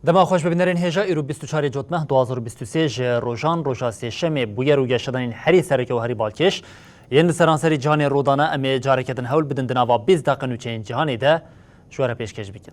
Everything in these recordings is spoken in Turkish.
دما خوش ببینرین هجا ایرو 24 جوتمه 2023 روزان روزا سهشنبه بویر و گشتن هری سرکه و هری بالکش ین سرانسری جهان رودانه امی جارکتن هول بدن دناوا 20 دقیقه نوچین جهانی ده شوره پیشکش بکن.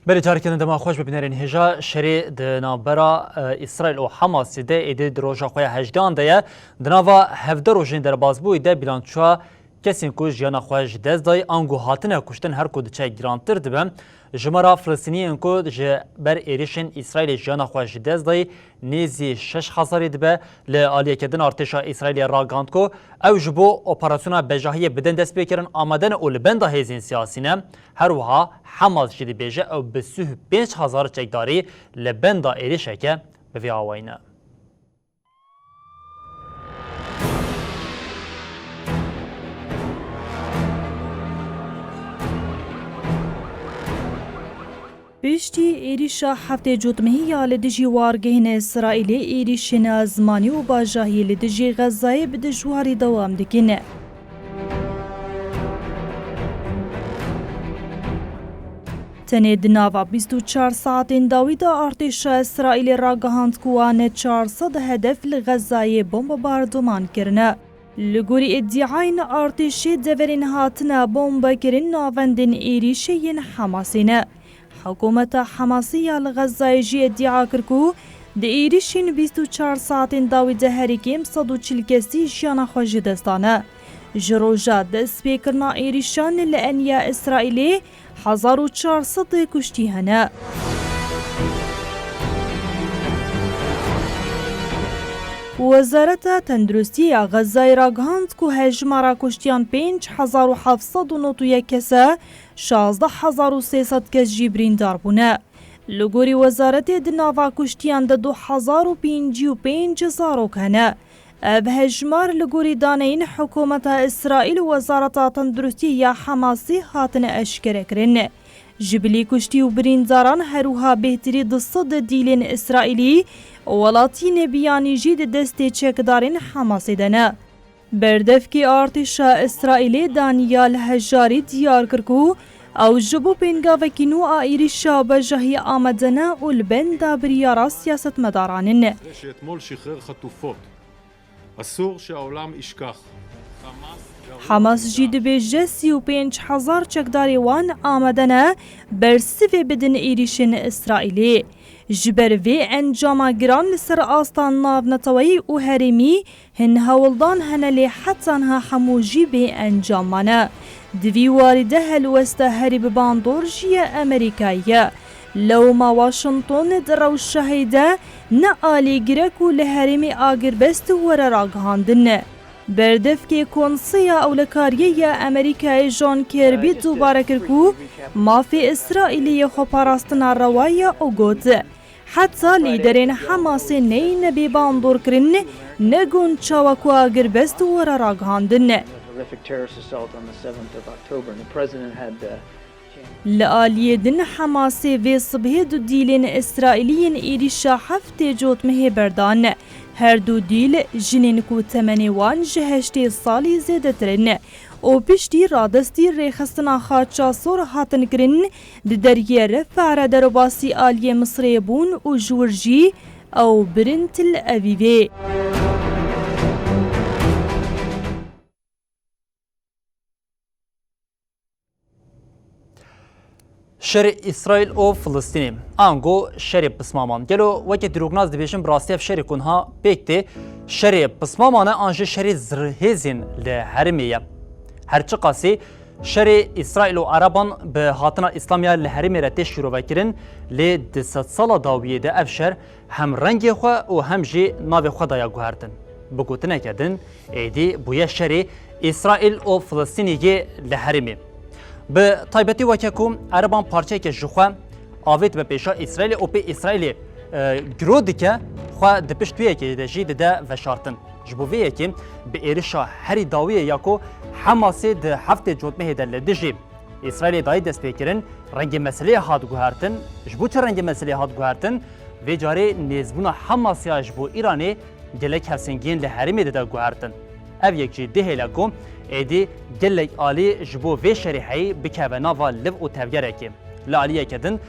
بله جارکتن دما خوش ببینرین هجا شری دنابرا اسرائیل و حماس ده ایده دروژا خوی هجدان ده دناوا 17 روزین در بازبوی ده بیلانچوا کسین کو جیانا خواهش دست دای آنگو هاتنه کشتن هر کود چه گرانتر دبم جمرا فلسطینیان کو جه بر ایریشن اسرائیل جیانا خواهش دست دای نیزی 6000 دبه لعالیه کدن ارتشا اسرائیل راگاند کو او جبو اپراسیونا بجاهی بدن دست بکرن آمدن اول بندا هیزین سیاسینه هر وها حماس جدی بیجه او بسوه 5000 چکداری لبندا ایریشه که به آواینه. پشتی ایریشا هفته جوتمهی یا لدجی وارگهین اسرائیلی ایریشن زمانی و باجاهی لدجی غزای بدجواری دوام دکنه. تنه دناوا 24 ساعتین داویدا ارتش اسرائیل راگهاند کوانه 400 هدف لغزای بمباردمان کرنه. لگوری ادعاین ارتشی دورین هاتنه بمب کرن ناوندن ایریشین حماسینه. حکومت حماسی الغزای جی ادعا کرکو ده ایریشین 24 ساعتین داویده هریکیم 140 کسی جانا خوش دستانه. جروجا دست بیکرنا ایریشان لانیا اسرائیلی 1400 کشتی هنه. وزارت تندرستی غزای راگهاند که هجمارا کشتیان 5791 کسه 16300 کس جیبرین دار بونه. لگوری وزارت دناوا کشتیان ده 2055 زارو کنه. اب هجمار لگوری دانین حکومت اسرائیل وزارت تندرستی یا حماسی هاتن اشکره کرنه. جبلی کشتی و برینداران هروها بهتری دصد دیلین اسرائیلی ولاتین بیانی جید دست چکدارین حماسی دنه. بردف کی ارتش اسرائیلی دانیال هجاری دیار کرکو او جبو پینگاوکی نو ایریشا بجاهی آمدنه و البند بریارا سیاست مدارانن. שאתמול שחרר חטופות. אסור שהעולם ישכח. حماس جید بیجه 35,000 چکداری وان آمدنه برسوی بدن ایریشن اسرائیلی. جبر وی انجام گران لسر آستان ناو نتوی و هرمی هن هولدان هنلی حتی ها حموجی به انجامانه. دوی وارده هلوست هریب باندور جی امریکایه. لو ما واشنطن درو شهیده نه آلی گرکو لهرمی آگر بست ور راگهاندنه. بردف که کنسیا اولکاریه امریکای جان کربی دوباره کرکو مافی اسرائیلی خوپاراستنا روایه او گوته. حتی لیدرین حماس نین بی باندور کرن نگون چاوکو آگر بست ور راگهاندنه. لآلیه دن حماسی و صبح دو دیلین اسرائیلین ایریشا هفته جوتمه بردان. هر دو دیل جنین کو تمنی وان جهشتی سالی زیده ترن. او پشتی رادستی ریخستنا خاچا سور هاتن کرن دریه رفع در باسی آلیه مصری بون و جورجی او برن تل اویوی. شر اسرائیل و فلسطین آنگو شر پسمامان گلو وقتی دروغناز دیویشن براستیف شر کنها بیکتی شر پسمامانه آنجه شر زرهزین لحرمیه هرچه قاسی شر اسرائیل و عربان به هاتنا اسلامیا لحرمی را تش شروع کرن لی 200 سال داویه ده افشر هم رنگ خو و هم جی ناو خدایا گوهردن بگوتنه کردن ایدی بویا شر اسرائیل و فلسطینی لحرمی به تایبەتی وەکێکم عەربان پارچەیەکە ji xwe avêt be pêşa İsraîlê û pê İsraîlê giro dike xwe di pişt tuyekê de jî dide veşartin. Ji bo vê yekê bi êrişa herî dawiyê ya ku Hamasê di heftê cotmehê de li dijî İsraîlê dayî destpêkirin rengê meseleyê hat guhertin. Ji bo çi rengê meseleyê hat guhertin? Vê carê nêzbûna Hamasya ji bo İranê gelek hevsengiyên li herêmê de guhertin. Ev yek jî dihêle ku êdî gelek alî ji bo vê şerîheyê bikeve nava liv û tevgerekê. Li aliyeke din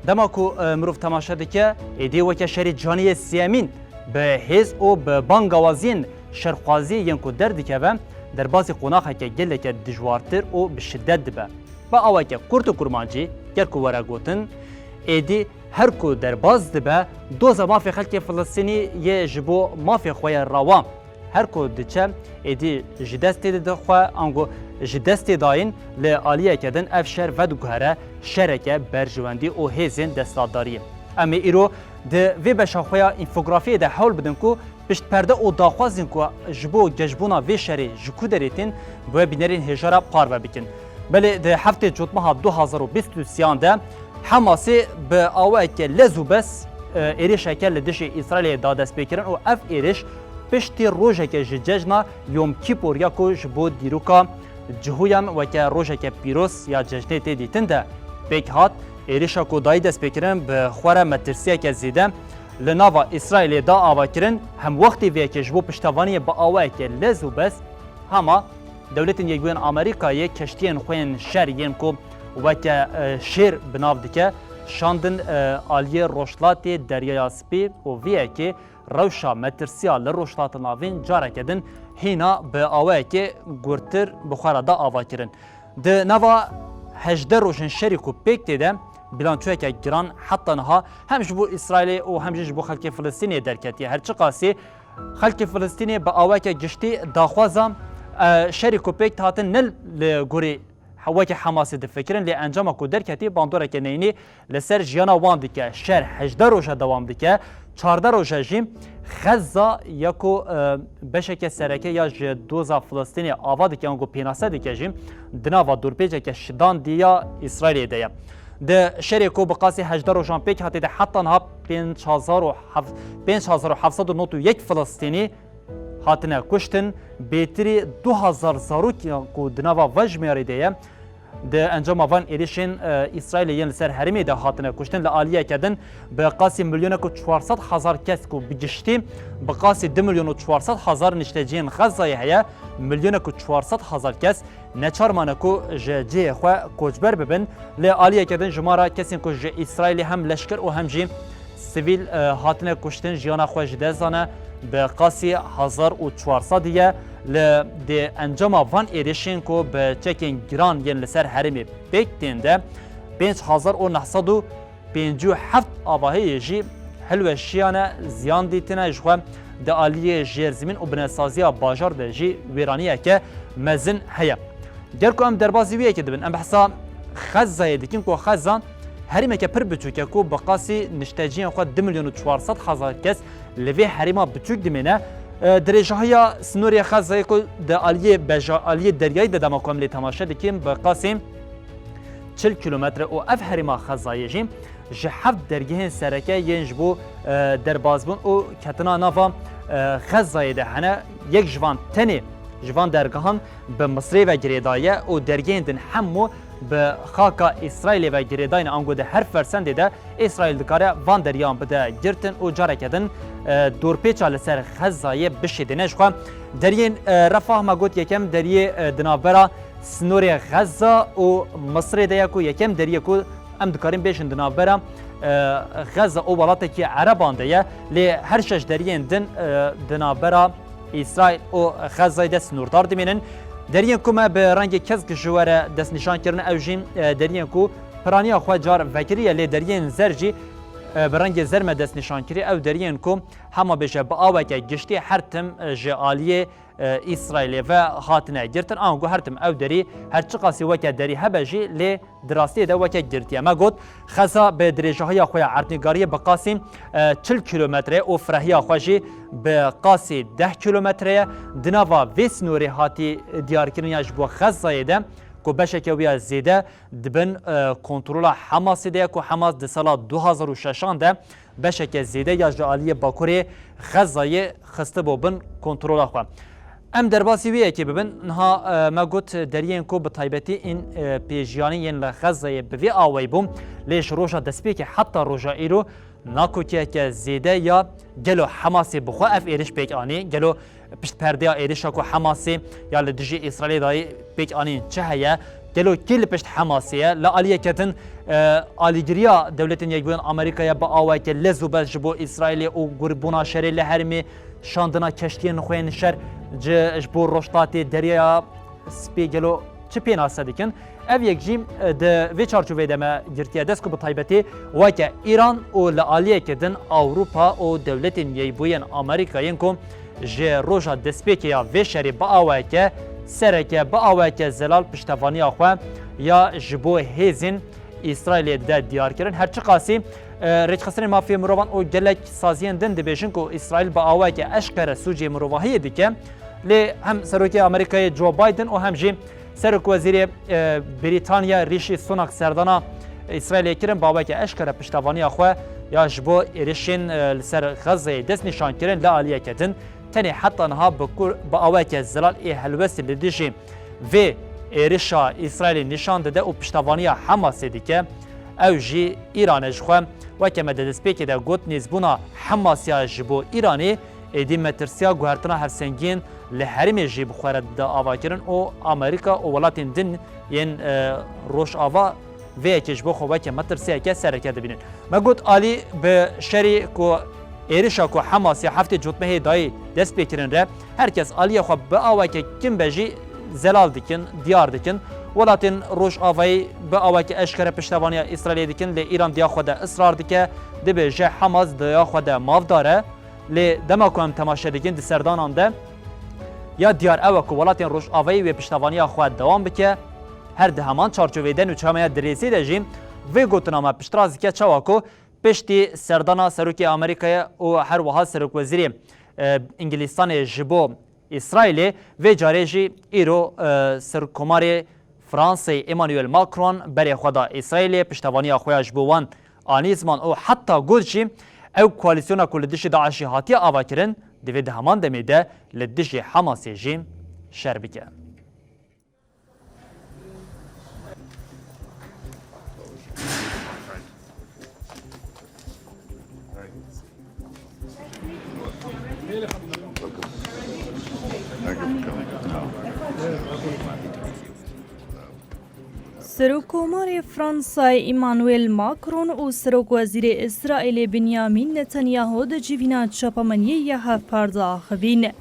dema ku mirov temaşe dike êdî weke şerî caniyê siyemîn bi hêz û bi bangawaziyên şerxwazî yên ku derdikeve derbasî qonaxeke geleke dijwartir û bi şiddet dibe. Ba aweke Kurd û Kurmancî ger ku were gotin êdî her ku derbas dibe doza mafê xelkê Filistînî yê ji bo mafê xwe ye rawan. Her ku diçe êdî ji destê dide xwe ango ji destê dayîn li aliyeke din ev şer vediguhere şereke berjewendî û hêzên destdardariyê. Em ê îro di vê beşa xwe ya înfografiyê de hewl bidin ku piştperde û daxwazên ku ji bo gejbûna vê şerê ji ku derêtin bi wê bînerên hêjara parve bikin. Belê di heftê cotmeha 2023 de Hamasê bi awayeke lez û bes êrişeke li dijî İsraîlê da destpêkirin û ev êriş piştî rojeke ji cejna Yom Kîpûr ya ku ji bo dîroka cihuyan weke rojeke pîroz ya cejnê tê dîtin de pêk hat êrişa ku dayî destpêkirin bi xwe re metirsiyeke zêde li nava İsraîlê da avakirin hem wextê vêyekê ji bo piştevaniyê bi awayeke lez û bes hema dewletên Yekbûyên Amerîkayê keştiyên xwe yên şer yên ku weke şêr bi nav dike şandin aliyê roşlatê Deryaya Spî û vêyekê rewşa metirsiya li roşlatê navên careke din hîna bi awayekê gurtir bi xwe re da avakirin. Di nava 18 rojên şerî ku pêk tê de bilançoyeke giran heta niha hem ji bo İsraîlê û hem jî ji bo xelkê Filistînê derketiye. Her çi qasî xelkê Filistînê bi awayeke giştî daxwaza şerî ku pêk hatin ne li gorî weke Hamasê difikirin lê encama ku derketî bandoreke neynî li ser jiyana wan dike şer 18 roja dewam dike 14 roja jî Xezza ya ku beşeke sereke ya ji doza Filistînê ava dike an ku pênase dike jî di nava dorpêceke şidan diya İsraîlê de ye. Di şerê ku bi qasî 18 rojan pêk hatê de heta niha 5791 Filistînî hatine kuştin bêtirî 2000 zarokiyan ku di nava vejmêrê de ye di encama van êrişên İsraîlê yên li ser herêmê de hatine kuştin li aliyeke din bi qasî milyonek û 400,000 kes ku bi giştî bi qasî 2 milyon û 400,000 nişteciyên Xezayê heye milyonek û 400,000 kes neçarmane ku ji cihê xwe koçber bibin li aliyeke din ji mara kesên ku ji İsraîlê hem leşker û hem jî sivîl hatine kuştin jiyana xwe ji dest dane bi qasî 1400 diye li di encama van êrişên ku bi çekên giran yên li ser herêmê pêk tên de 5957 avahiyê jî hilweşiyane ziyan dîtine ji xwe di aliyê jêrzîmîn û binêsaziya bajar de jî wêraniyeke mezin heye. Ger ku em derbasî wî yekê dibin em behsa Xezzayê dikin ku Xezza herîmeke pir biçûk ku bi qasî nişteciyên xwe 2 milyon û 400,000 kes li vê herîma biçûk dimêne dirêjahiya Sinûriya Xezzayê ku di aliyê deryayî de dema ku em lê temaşe dikin bi qasî 40 kilometre û ev herîma Xezzayê jî ji heft dergehên sereke yên ji bo derbasbûn û ketina nava Xezzayê de hene yek ji van tenê ji van dergehan bi Misrê ve girêdaye û dergehên din hemû bi xaka İsraîlê ve girêdayên ango de her fersendê de İsraîl dikare van deryan bide girtin û careke din dorpêça li ser Xezzayê bişêdine ji xwe deryên Refah me got yekem deryê di navbera Sinûrê Xezza û Misrê de ye ku yekem deriyê ku em dikarin bêjin di navbera Xezza û welatekî Ereban de ye lê her şeş deriyên din di navbera İsraîl û Xezzayê de sinûrdar dimînin. Deriyên ku me bi rengê kesk ji were destnîşankirine ew jî deriyên ku piraniya xwe car vekiriye lê deriyên zer jî bi rengê zer me destnîşankirî ew deriyên ku hema bêje bi aweke giştî her tim ji aliyê İsraîlê ve hatine girtin an gu her tim ew derî her çi qasî weke derî hebe jî lê di rastiyê de weke girtiye me got Xeza bi dirêjahiya xwe ya ertnîgariyê bi qasî 40 kilometre û frehiya xwe jî bi qasî 10 kilometreye di nava vê sinûrê hatî diyarkiriniya ji bo Xezayê de کو بشک ویا زیده دبن کنترل حماس ده کو حماس د سال 2006 ده بشک زیده یا جالی باکوری غزه خسته بوبن کنترل خو ام درباسی ویه که ببین نها ما گوت درین کو به تایبتی این پیجیانی ین لغزه بوی آوی بوم لیش روژا دسپی که حتی روژا ایرو ناکو که زیده یا گلو حماسی بخوا اف ایرش بیک آنی گلو پشت پرده ایرش کو حماسی یا لدجی اسرائیل دای بیک آنی چه هیا گلو کل پشت حماسیه لعالیه کتن آلیگریا دولتین یک بودن آمریکا با آوی که لزو بس جبو اسرائیل و گربونا شری لحرمی شاندنا کشتین خوین شر جبور روشتاتی دریا سپیگلو چه پینا سدیکن اف یک جیم د وی چارچوبه دمه گرتیا دسکو به تایبتی و که ایران او لعالیه کدن اروپا او دولتین یی بوین آمریکایین کو ج روجا دسپیکیا و شری با آوی که سرکه با آوی که زلال پشتوانی خو یا جبو هیزین اسرائیل د دیار کردن هر چه قاسی رج خسرین مافیا مروان او گلک سازین دن دبیشن کو اسرائیل با آوی که اشکر سوجی مروواهی دیگه لی هم سروکی آمریکای جو بایدن و هم جی سرک وزیر بریتانیا ریشی سوناک سردانا اسرائیل کرن با آوی که اشکر پشتوانی خو یا جبو ایرشین لسر غزه دست نشان کردن لعالیه کردن تنی حتی نها با آوی که زلال ای حلوست لدیشی و ایرشا اسرائیل نشان داده و پشتوانی حماس دیگه او جی ایران جخوا و که مدد سپیک ده گوت نیزبونا حماسیا جبو ایرانی ایدی مترسیا گوهرتنا هفسنگین لحرم جی بخورد ده آوا کرن او امریکا او ولاتین دن ین روش آوا و که جبو خواه که مترسیا که سرکه ده بینن ما گوت آلی به شری که ایرشا که حماسیا هفته جوتمه دای دست بکرن ره هرکس آلی خواه به آوا که کم بجی زلال دکن دیار دکن ولاتن روش آوای به آوای که اشکر پشتوانی اسرائیل دکن لی ایران دیا خود اصرار دکه دبه جه حماس دیا خود ماف داره لی دما کوم تماشا دکن دی سردانان ده یا دیار اوه که ولاتن روش آوای و پشتوانی خود دوام بکه هر ده همان چارچوبه دن و چامه دریسی دجیم و گوتنامه پشترازی که چواکو پشتی سردانا سروکی آمریکای و هر وها سروک وزیری انگلیستان جبو اسرائیل و جارجی ایرو سرکوماری فرانسه ایمانوئل ماکرون برای خدا اسرائیل پشتوانی خویش بوان آنیزمان او حتی گلچی او کوالیسیونا که لدش داعشی هاتی آوا کرن دوید همان دمیده لدش حماسی جیم شر بکه. سروکومار فرانسای ایمانوئل ماکرون و سروک وزیر اسرائیل بنیامین نتانیاهو ده جیوینا چاپمنی یا هفپارد آخوین.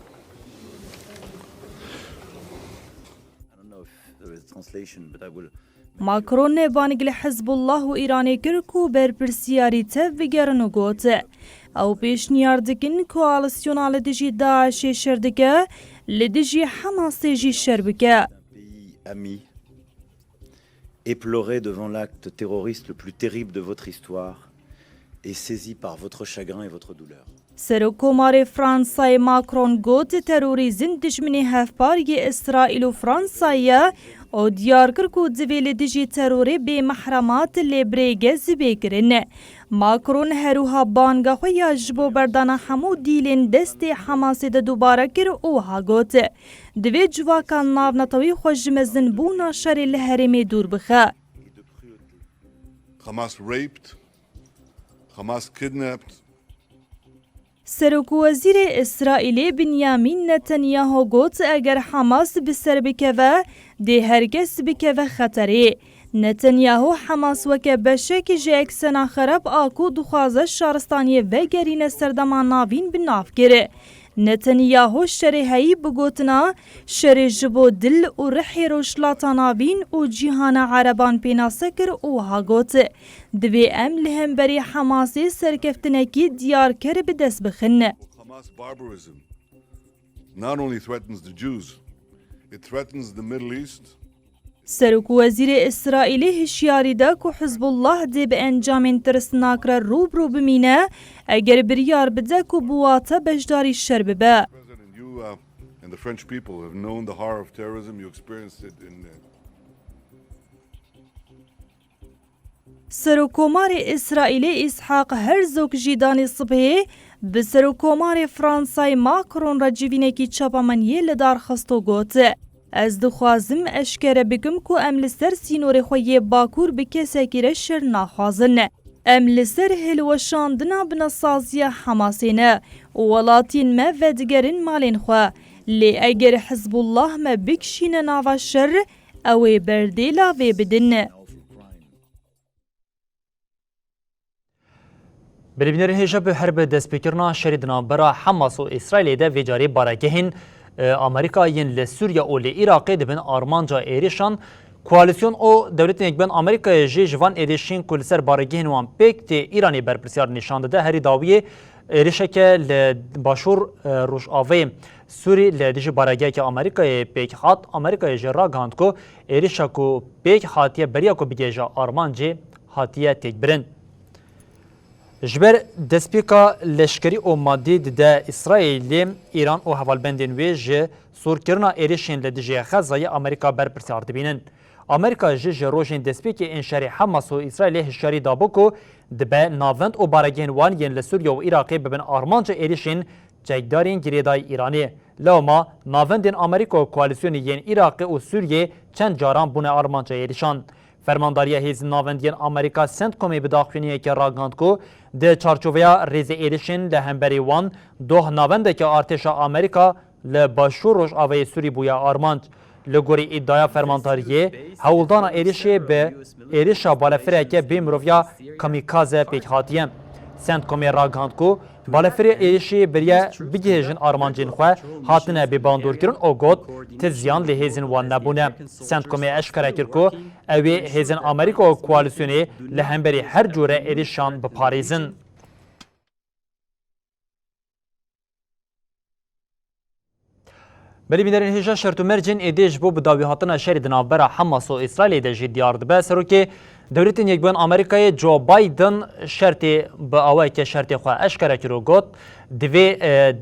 ماکرون بانگل حزب الله و ایرانی کرکو بر پرسیاری تفگرن و گوت. او پیشنیار دکن کوالسیونا لدجی داعش شردکه لدجی حماس جی شربکه. Éploré devant l'acte terroriste le plus terrible de votre histoire et saisi par votre chagrin et votre douleur. سروکومار فرانسای ماکرون گوت تروریزم دشمنی هفپاری اسرائیل و فرانسای او دیار کرکو دویل دجی تروری به محرمات لیبریگه زبی کرن. ماکرون هروها بانگا خویا جبو بردان همو دیلین دست حماسی ده دوباره کر اوها گوت. دوی جواکان ناو نتوی خوش مزن بونا شری لحرمی دور بخه. Hamas raped, Hamas kidnapped. سروک وزیر اسرائیل بنیامین نتانیاهو گوت اگر حماس بسر بکوه ده هرگز بکوه خطری. نتانیاهو حماس وکه بشک جه اکسنا خراب آکو دخوازه شارستانی و گرین سردمان ناوین بناف گره. نتانیاهو شرحی بگوتنا شر جبو دل و رحی روشلاتا ناوین و جیهان عربان پینا سکر و هاگوت. دوی ام لهم بری حماسی سرکفتنکی دیار کر بدست بخن. Hamas barbarism not only threatens the Jews, it threatens the Middle East. سروک وزیر اسرائیل هشیاری ده که حزب الله ده به انجام ترسناک را روبرو بمینه اگر بریار بده که بواته بجداری شر ببه. President, you and the French people have known the horror of terrorism. You experienced it سروکۆمار ئیسرائیلی ئیسحاق هەرزۆگ ژیدانی سبهێ bi serokkomarê Fransayê Macron re civînekî çapamaniyê li dar xist û got ez dixwazim eşkere bikim ku em li ser sînorê xwe yê Bakur bi kesekî re şer naxwazin. Em li ser hilweşandina binasaziya Hemasê ne û welatiyên me vedigerin malên xwe. Lê eger Hizbullah me bikişîne nava şer, ew ê berdêla vê bidin. Berîbînerên hêja bi her bi destpêkirina şerê di navbera Hemas û İsraîlê de vê carî baregehên Amerîkayên li Sûriya û li Iraqê dibin armanca êrişan. Koalîsyon û dewletên Yekbûn Amerîkayê jî ji van êrişîn ku li ser baregehên wan pêk tê Îranê berpirsiyar nîşan dide. Herî dawiyê êrişeke li başûr Rojavayê Sûrî li dijî baregeheke Amerîkayê pêk hat. Amerîkayê jî ragihand ku êrişa ku pêk hatiye beriya ku bigêje armancê hatiye têkbirin. Ji ber destpêka leşkerî û maddî dide İsraîlê, İran û hevalbendên wê ji sûrkirina êrişên li dijî Xezayê Amerîka berpirsiyar dibînin. Amerîka jî ji rojên destpêkê ên şerê Hemas û İsraîlê hişyarî dabû ku dibe navend û baregehên wan yên li Sûriya û Iraqê bibin armanca êrişên çekdarên girêdayî Îranê. Lewma navendên Amerîka û koalîsyonê yên Iraqê û Sûriyê çend caran bûne armanca êrişan. Fermandariya hêzên navendiyên Amerîka CENTCOMê bi daxuyaniyeke ragihand ku di çarçoveya rêzê êrişên li hemberî wan doh navendeke artêşa Amerîka li başûr Rojavayê Sûrî bûye armanc. Li gorî îddia fermandariyê hewldana êrişê bi êrişa balefireke bê miroviya kamîkaze pêk hatiye. CENTCOMê ragihand ku balefirê êrişê biriye bigihêjin armancên xwe hatine bêbandorkirin û got ti ziyan li hêzên wan nebûne. CENTCOMê eşkere kir ku ew ê hêzên Amerîka û koalîsyonê li hemberî her cure êrişan biparêzin. Berîbînerên hêja şert û mercên êdî ji bo bi dawî hatina şerê di navbera Hemas û İsraîlê de jî diyar dibe. Serokê Dewletên Yekbûn Amerîkayê Joe Biden şertê bi awayeke şertê xwe eşkere kir û got divê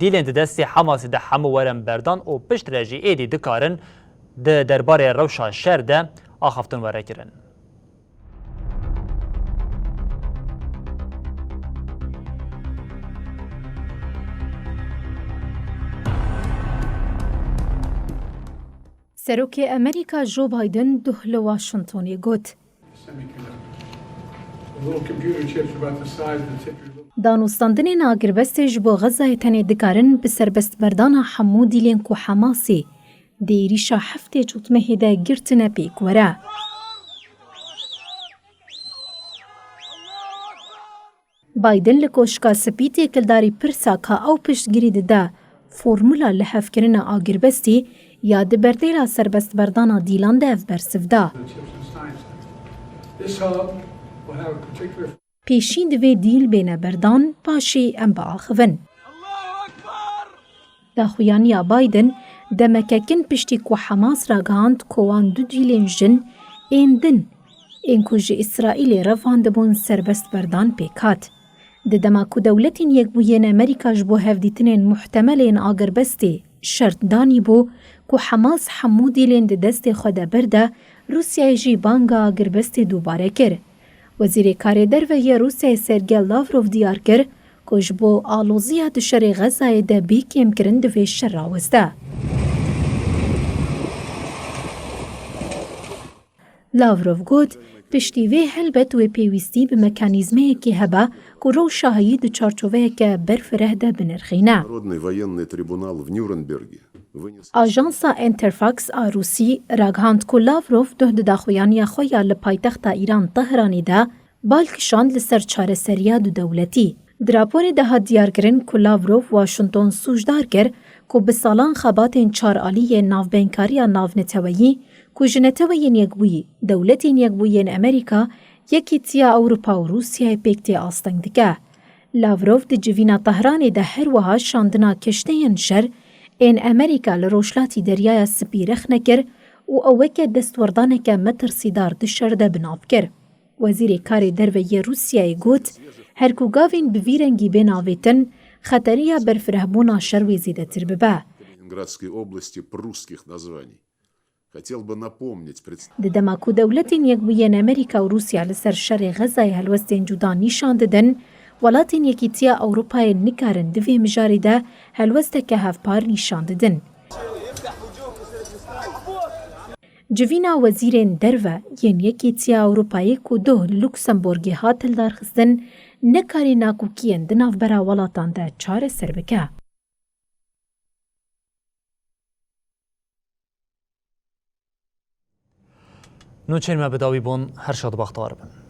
dîlên di destê Hemasê de hemû werin berdan û pişt re jî êdî dikarin di derbarê rewşa şer de axaftin were kirin. Serokê Amerîka Joe Biden duh li Washingtonê got. Danûstandinên agirvestê ji bo Xezayê tenê dikarin bi serbestberdana hemû dîlên ku Hemasê di êrişa heftê cotmehê de girtine pêkwere. Biden li koşka spî têkildarî pirsa ka ew piştgirî dide formula li hevkirina agirvestî ya di berdêla serbestberdana dîlan de ev bersiv da. Pêşîn divê dîl bêne berdan, paşê em biaxivin. Daxuyaniya Biden demekekin piştî ku Hemas ragihand ku wan du dîlên jin ên din ên ku ji İsraîlê revan dibûn serbestberdan pêk hat. Di dema ku dewletên Yekbûyên Amerîka ji bo hevdîtinên muhtemelên agirvestê şert danî bû ku Hemas hemû dîlên di destê xwe de birde, Rusyayê jî banga agirvestê dûbare kir. Wezîrê Karê Derveyê Rusyayê Sergey Lavrov diyar kir ku ji bo aloziya di şerê Xezayê de bî kêmkirin divê şer raweste. Lavrov got piştî vê helbet wê pêwîstî bi mekanîzmeyekê hebe ku rewşahiyî di çarçoveyeke berfireh de binirxîne. Ajansa Interfax a Rûsî ragihand ku Lavrov duh di daxuyaniya xwe ya li paytexta Îran Tehranê de bal kişand li ser çareseriya du dewletî. Di raporê de hat diyarkirin ku Lavrov Washington sûcdar kir ku bi salan xebatên çaraliyê navbênkariya navneteweyî ku ji neteweyên Yekbûyî, dewletên Yekbûyên Amerîka, Yekîtiya Ewropa û Rûsyayê pêk tê asteng dike. Lavrov di civîna Tehranê de her wiha şandina keşteyên şer ên Amerîka li rojhilatî deryaya Spî rex nekir û ew weke destwerdaneke metirsîdar di şer de binav kir. Wezîrê Karê Derveyê Rûsyayê got her ku gavên bi vî rengî bê navêtin, xeteriya berfirehbûna şer wê zêdetir bibe. хотел бы напомнить د دماکو دولتین یەکبوویەن ئەمریکا و رووسیا لەسەر شەڕی غەزای هەلوەستێن جودا نیشان ددن وڵاتین یەکیتیە ئەوروپایە نکارن دوێ مژاریدا هەلوەستێکە هەفپار نیشان ددن. جوینا وەزیرên derve yên yekîtiya Ewropayê ku doh li Luxemburgê hat hildarxistin nekarî nakokiyên di navbera welatan de çareser bike. نوچین ما بداوی بون هر شاد بختار بن.